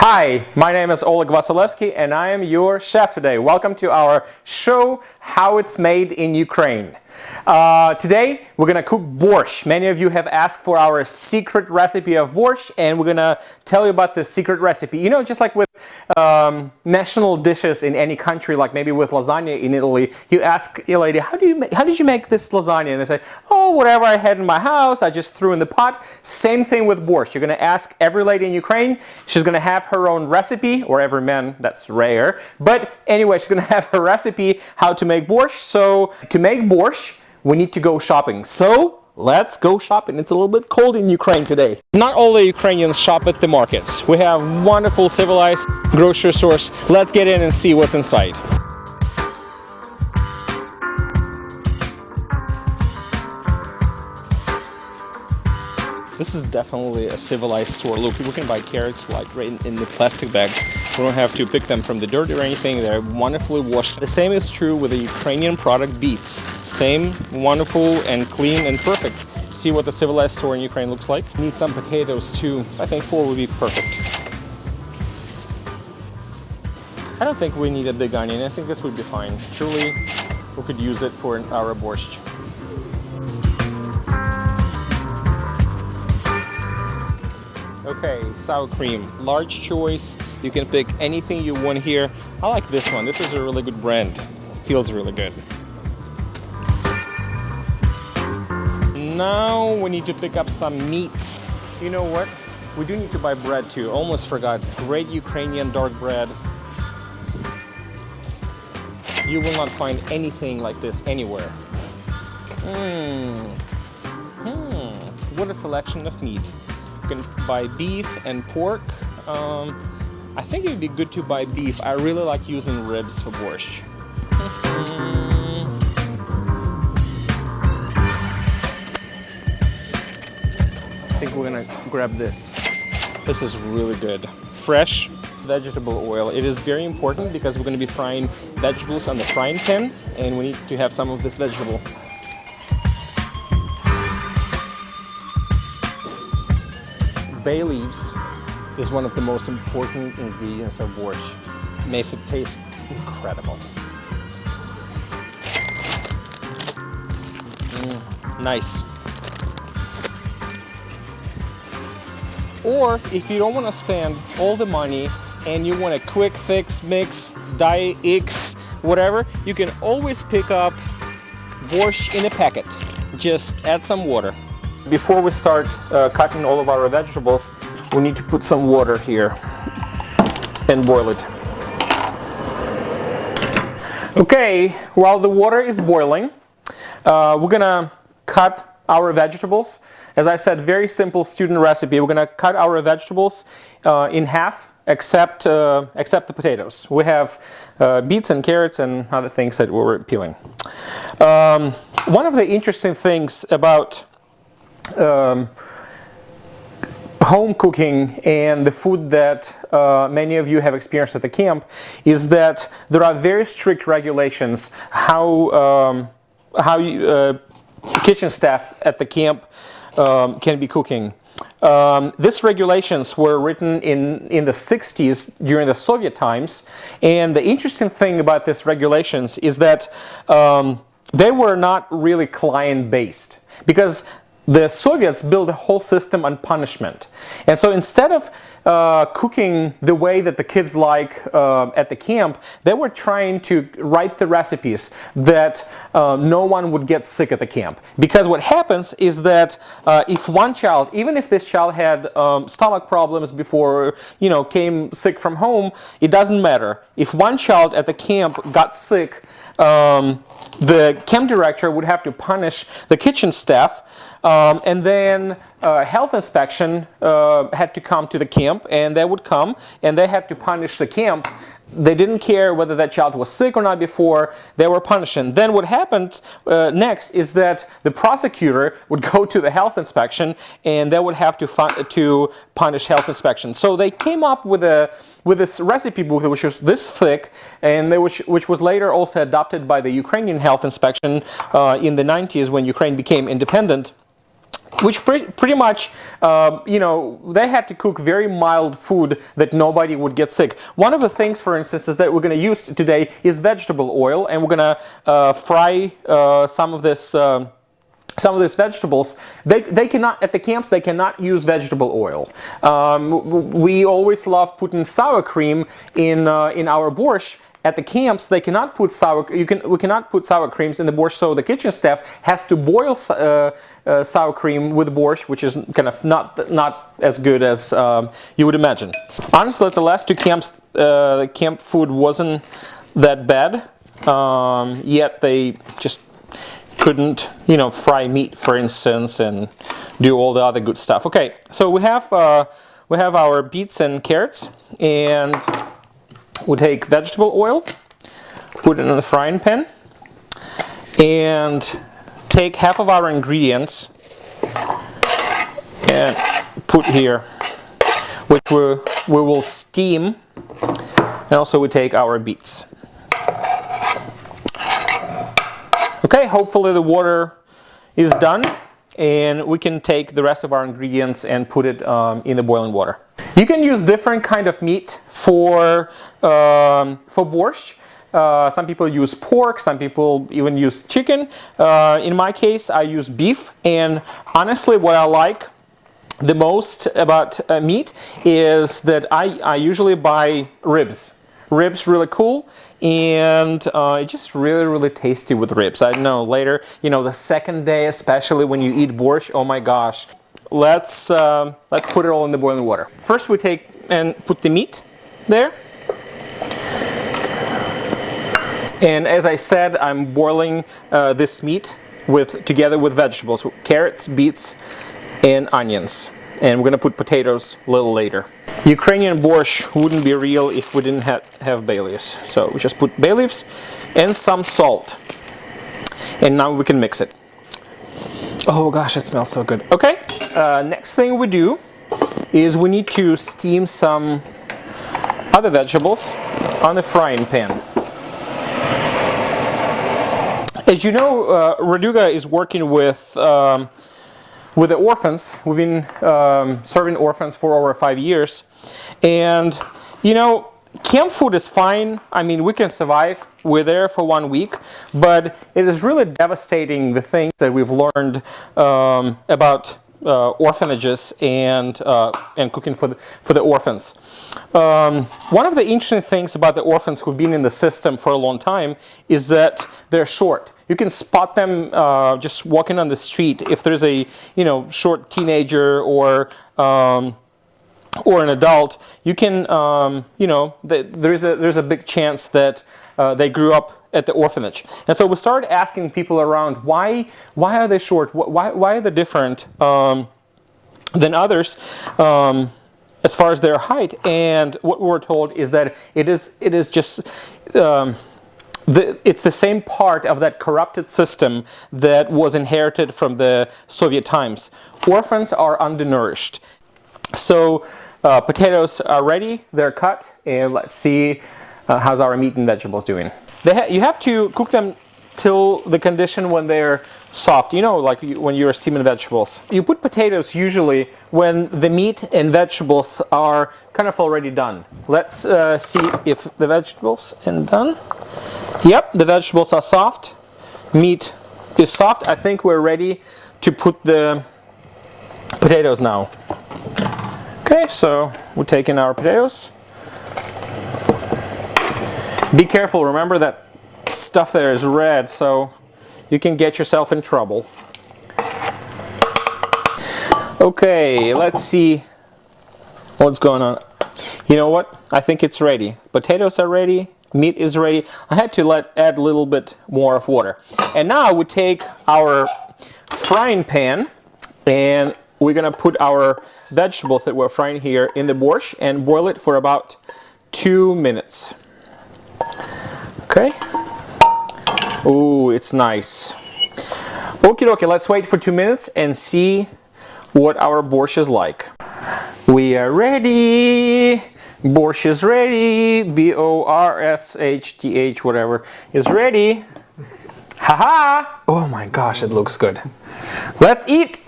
Hi, my name is Oleg Vasilevsky and I am your chef today. Welcome to our show, How It's Made in Ukraine. Today we're going to cook borscht. Many of you have asked for our secret recipe of borscht, and we're going to tell you about this secret recipe. You know, just like with national dishes in any country, like maybe with lasagna in Italy, you ask a lady, how did you make this lasagna? And they say, oh, whatever I had in my house, I just threw in the pot. Same thing with borscht. You're going to ask every lady in Ukraine, she's going to have her own recipe, or every man, that's rare. But anyway, she's going to have her recipe how to make borscht. So to make borscht, we need to go shopping. So let's go shopping. It's a little bit cold in Ukraine today. Not all the Ukrainians shop at the markets. We have wonderful civilized grocery stores. Let's get in and see what's inside. This is definitely a civilized store. Look, we can buy carrots like right in the plastic bags. We don't have to pick them from the dirt or anything. They're wonderfully washed. The same is true with the Ukrainian product beets. Same, wonderful and clean and perfect. See what the civilized store in Ukraine looks like. Need some potatoes too. I think 4 would be perfect. I don't think we need a big onion. I think this would be fine. Surely we could use it for our borscht. Okay, sour cream, large choice. You can pick anything you want here. I like this one. This is a really good brand. Feels really good. Now we need to pick up some meats. You know what? We do need to buy bread too. Almost forgot. Great Ukrainian dark bread. You will not find anything like this anywhere. What a selection of meat. You can buy beef and pork. I think it would be good to buy beef. I really like using ribs for borscht. I think we're gonna grab this. This is really good. Fresh vegetable oil. It is very important because we're gonna be frying vegetables on the frying pan, and we need to have some of this vegetable. Bay leaves is one of the most important ingredients of borscht. Makes it taste incredible. Nice. Or if you don't want to spend all the money and you want a quick fix, mix, dye, X, whatever, you can always pick up borscht in a packet. Just add some water. Before we start cutting all of our vegetables, we need to put some water here and boil it. Okay, while the water is boiling, we're gonna cut our vegetables. As I said, very simple student recipe. We're gonna cut our vegetables in half, except the potatoes. We have beets and carrots and other things that we're peeling. One of the interesting things about home cooking and the food that many of you have experienced at the camp is that there are very strict regulations how kitchen staff at the camp can be cooking. These regulations were written in the 60s during the Soviet times, and the interesting thing about these regulations is that they were not really client-based, because the Soviets built a whole system on punishment. And so instead of cooking the way that the kids like at the camp, they were trying to write the recipes that no one would get sick at the camp. Because what happens is that if one child, even if this child had stomach problems before, came sick from home, it doesn't matter. If one child at the camp got sick, the camp director would have to punish the kitchen staff, and then health inspection had to come to the camp, and they would come and they had to punish the camp. They didn't care whether that child was sick or not before, they were punishing. Then what happened next is that the prosecutor would go to the health inspection and they would have to punish health inspection. So they came up with this recipe book which was this thick, and which was later also adopted by the Ukrainian health inspection in the 90s when Ukraine became independent. which pretty much, you know, they had to cook very mild food that nobody would get sick. One of the things, for instance, is that we're going to use today is vegetable oil, and we're going to fry some of these vegetables. They cannot, at the camps, they cannot use vegetable oil. We always love putting sour cream in our borscht. At the camps, they cannot put we cannot put sour creams in the borscht, so the kitchen staff has to boil sour cream with borscht, which is kind of not as good as you would imagine. Honestly, at the last two camps, the camp food wasn't that bad, yet they just couldn't, you know, fry meat, for instance, and do all the other good stuff. Okay, so we have our beets and carrots, and we'll take vegetable oil, put it in the frying pan, and take half of our ingredients and put here, which we will steam, and also we take our beets. Okay, hopefully the water is done, and we can take the rest of our ingredients and put it in the boiling water. You can use different kind of meat for borscht. Some people use pork, some people even use chicken. In my case, I use beef, and honestly, what I like the most about meat is that I usually buy ribs. Ribs really cool, and it's just really tasty with ribs. I know later, you know, the second day, especially when you eat borscht, oh my gosh. Let's put it all in the boiling water. First we take and put the meat there. And as I said, I'm boiling this meat together with vegetables, carrots, beets, and onions. And we're gonna put potatoes a little later. Ukrainian borscht wouldn't be real if we didn't have bay leaves. So we just put bay leaves and some salt. And now we can mix it. Oh gosh, it smells so good. Okay, next thing we do is we need to steam some other vegetables on the frying pan. As you know, Raduga is working with the orphans. We've been serving orphans for over 5 years, and you know, camp food is fine. I mean, we can survive. We're there for 1 week, but it is really devastating the things that we've learned about orphanages and cooking for the orphans. One of the interesting things about the orphans who've been in the system for a long time is that they're short. You can spot them just walking on the street. If there's a, you know, short teenager or an adult, you can, you know, there's a big chance that they grew up at the orphanage. And so we started asking people around, why are they short? Why are they different than others as far as their height? And what we were told is that it is just it's the same part of that corrupted system that was inherited from the Soviet times. Orphans are undernourished. So potatoes are ready, they're cut, and let's see how's our meat and vegetables doing. You have to cook them till the condition when they're soft, you know, like when you're steaming vegetables. You put potatoes usually when the meat and vegetables are kind of already done. Let's see if the vegetables are done. Yep, the vegetables are soft. Meat is soft. I think we're ready to put the potatoes now. Okay, so we're taking our potatoes. Be careful, remember that stuff there is red, so you can get yourself in trouble. Okay, let's see what's going on. You know what? I think it's ready. Potatoes are ready. Meat is ready. I had to add a little bit more of water. And now we take our frying pan and we're gonna put our vegetables that we're frying here in the borscht and boil it for about 2 minutes. Okay. Oh, it's nice. Okay, let's wait for 2 minutes and see what our borscht is like. We are ready. Borscht is ready. B-O-R-S-H-T-H, whatever, is ready. Haha! Oh my gosh, it looks good. Let's eat!